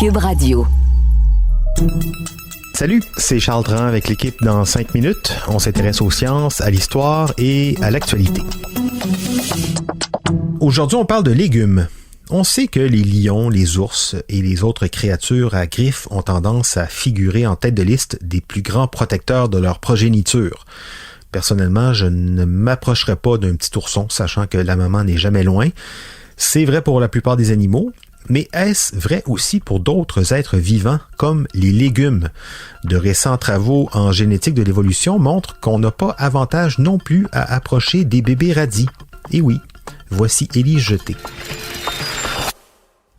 Cube Radio. Salut, c'est Charles Dran avec l'équipe dans 5 minutes. On s'intéresse aux sciences, à l'histoire et à l'actualité. Aujourd'hui, on parle de légumes. On sait que les lions, les ours et les autres créatures à griffes ont tendance à figurer en tête de liste des plus grands protecteurs de leur progéniture. Personnellement, je ne m'approcherai pas d'un petit ourson, sachant que la maman n'est jamais loin. C'est vrai pour la plupart des animaux, mais est-ce vrai aussi pour d'autres êtres vivants, comme les légumes? De récents travaux en génétique de l'évolution montrent qu'on n'a pas avantage non plus à approcher des bébés radis. Et oui, voici Élise Jeté.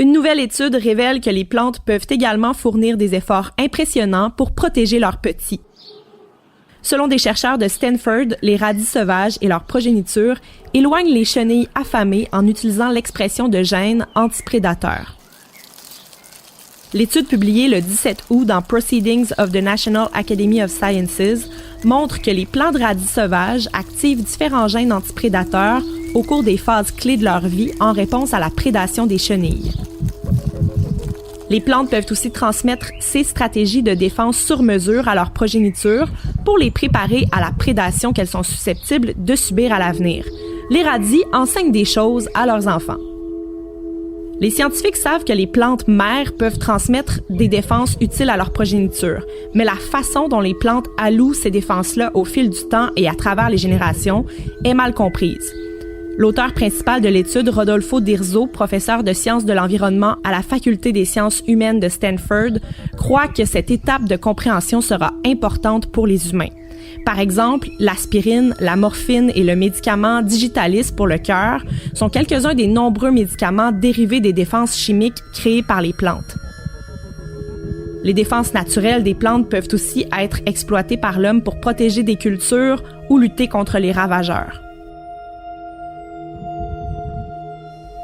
Une nouvelle étude révèle que les plantes peuvent également fournir des efforts impressionnants pour protéger leurs petits. Selon des chercheurs de Stanford, les radis sauvages et leur progéniture éloignent les chenilles affamées en utilisant l'expression de gènes antiprédateurs. L'étude publiée le 17 août dans Proceedings of the National Academy of Sciences montre que les plants de radis sauvages activent différents gènes antiprédateurs au cours des phases clés de leur vie en réponse à la prédation des chenilles. Les plantes peuvent aussi transmettre ces stratégies de défense sur mesure à leur progéniture pour les préparer à la prédation qu'elles sont susceptibles de subir à l'avenir. Les radis enseignent des choses à leurs enfants. Les scientifiques savent que les plantes mères peuvent transmettre des défenses utiles à leur progéniture, mais la façon dont les plantes allouent ces défenses-là au fil du temps et à travers les générations est mal comprise. L'auteur principal de l'étude, Rodolfo Dirzo, professeur de sciences de l'environnement à la Faculté des sciences humaines de Stanford, croit que cette étape de compréhension sera importante pour les humains. Par exemple, l'aspirine, la morphine et le médicament Digitalis pour le cœur sont quelques-uns des nombreux médicaments dérivés des défenses chimiques créées par les plantes. Les défenses naturelles des plantes peuvent aussi être exploitées par l'homme pour protéger des cultures ou lutter contre les ravageurs.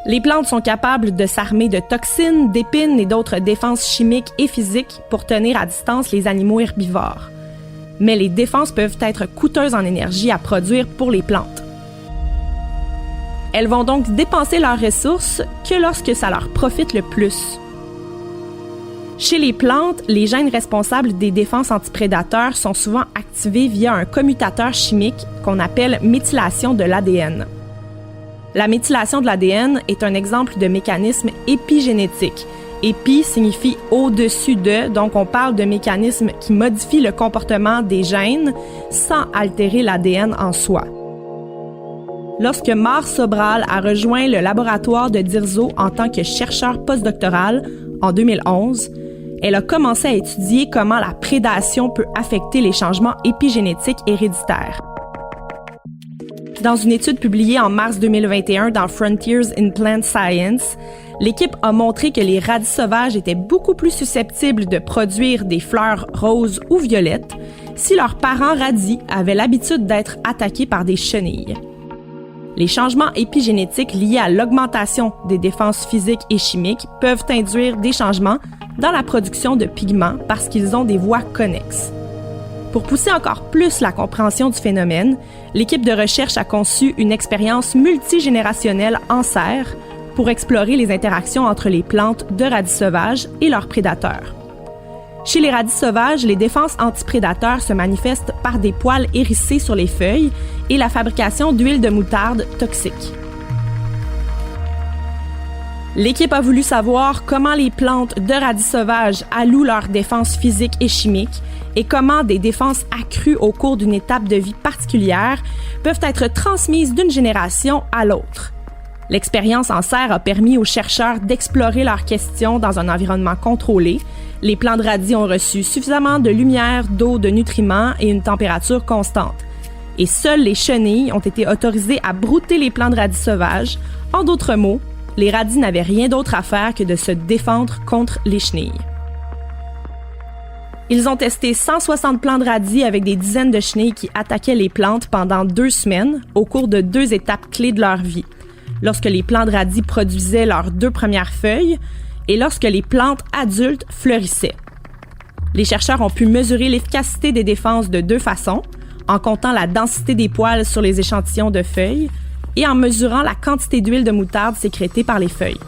Les plantes sont capables de s'armer de toxines, d'épines et d'autres défenses chimiques et physiques pour tenir à distance les animaux herbivores. Mais les défenses peuvent être coûteuses en énergie à produire pour les plantes. Elles vont donc dépenser leurs ressources que lorsque ça leur profite le plus. Chez les plantes, les gènes responsables des défenses antiprédateurs sont souvent activés via un commutateur chimique qu'on appelle méthylation de l'ADN. La méthylation de l'ADN est un exemple de mécanisme épigénétique. Épi signifie au-dessus de, donc on parle de mécanismes qui modifient le comportement des gènes sans altérer l'ADN en soi. Lorsque Mar Sobral a rejoint le laboratoire de Dirzo en tant que chercheur postdoctoral en 2011, elle a commencé à étudier comment la prédation peut affecter les changements épigénétiques héréditaires. Dans une étude publiée en mars 2021 dans Frontiers in Plant Science, l'équipe a montré que les radis sauvages étaient beaucoup plus susceptibles de produire des fleurs roses ou violettes si leurs parents radis avaient l'habitude d'être attaqués par des chenilles. Les changements épigénétiques liés à l'augmentation des défenses physiques et chimiques peuvent induire des changements dans la production de pigments parce qu'ils ont des voies connexes. Pour pousser encore plus la compréhension du phénomène, l'équipe de recherche a conçu une expérience multigénérationnelle en serre pour explorer les interactions entre les plantes de radis sauvages et leurs prédateurs. Chez les radis sauvages, les défenses antiprédateurs se manifestent par des poils hérissés sur les feuilles et la fabrication d'huile de moutarde toxique. L'équipe a voulu savoir comment les plantes de radis sauvages allouent leurs défenses physiques et chimiques et comment des défenses accrues au cours d'une étape de vie particulière peuvent être transmises d'une génération à l'autre. L'expérience en serre a permis aux chercheurs d'explorer leurs questions dans un environnement contrôlé. Les plants de radis ont reçu suffisamment de lumière, d'eau, de nutriments et une température constante. Et seules les chenilles ont été autorisées à brouter les plants de radis sauvages. En d'autres mots, les radis n'avaient rien d'autre à faire que de se défendre contre les chenilles. Ils ont testé 160 plants de radis avec des dizaines de chenilles qui attaquaient les plantes pendant 2 semaines au cours de 2 étapes clés de leur vie. Lorsque les plants de radis produisaient leurs 2 premières feuilles et lorsque les plantes adultes fleurissaient. Les chercheurs ont pu mesurer l'efficacité des défenses de 2 façons, en comptant la densité des poils sur les échantillons de feuilles et en mesurant la quantité d'huile de moutarde sécrétée par les feuilles.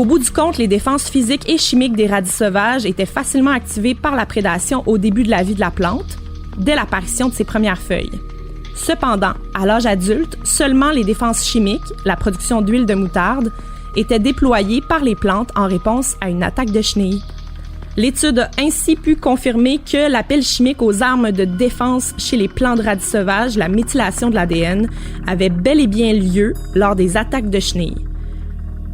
Au bout du compte, les défenses physiques et chimiques des radis sauvages étaient facilement activées par la prédation au début de la vie de la plante, dès l'apparition de ses premières feuilles. Cependant, à l'âge adulte, seulement les défenses chimiques, la production d'huile de moutarde, étaient déployées par les plantes en réponse à une attaque de chenilles. L'étude a ainsi pu confirmer que l'appel chimique aux armes de défense chez les plants de radis sauvages, la méthylation de l'ADN, avait bel et bien lieu lors des attaques de chenilles.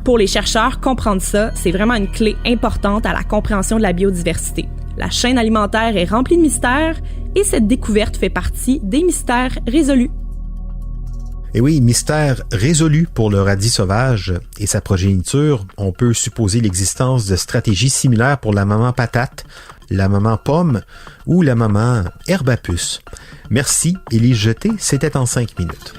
Pour les chercheurs, comprendre ça, c'est vraiment une clé importante à la compréhension de la biodiversité. La chaîne alimentaire est remplie de mystères et cette découverte fait partie des mystères résolus. Et oui, mystère résolu pour le radis sauvage et sa progéniture. On peut supposer l'existence de stratégies similaires pour la maman patate, la maman pomme ou la maman herbe à puce. Merci, Élise Jeté, c'était en 5 minutes.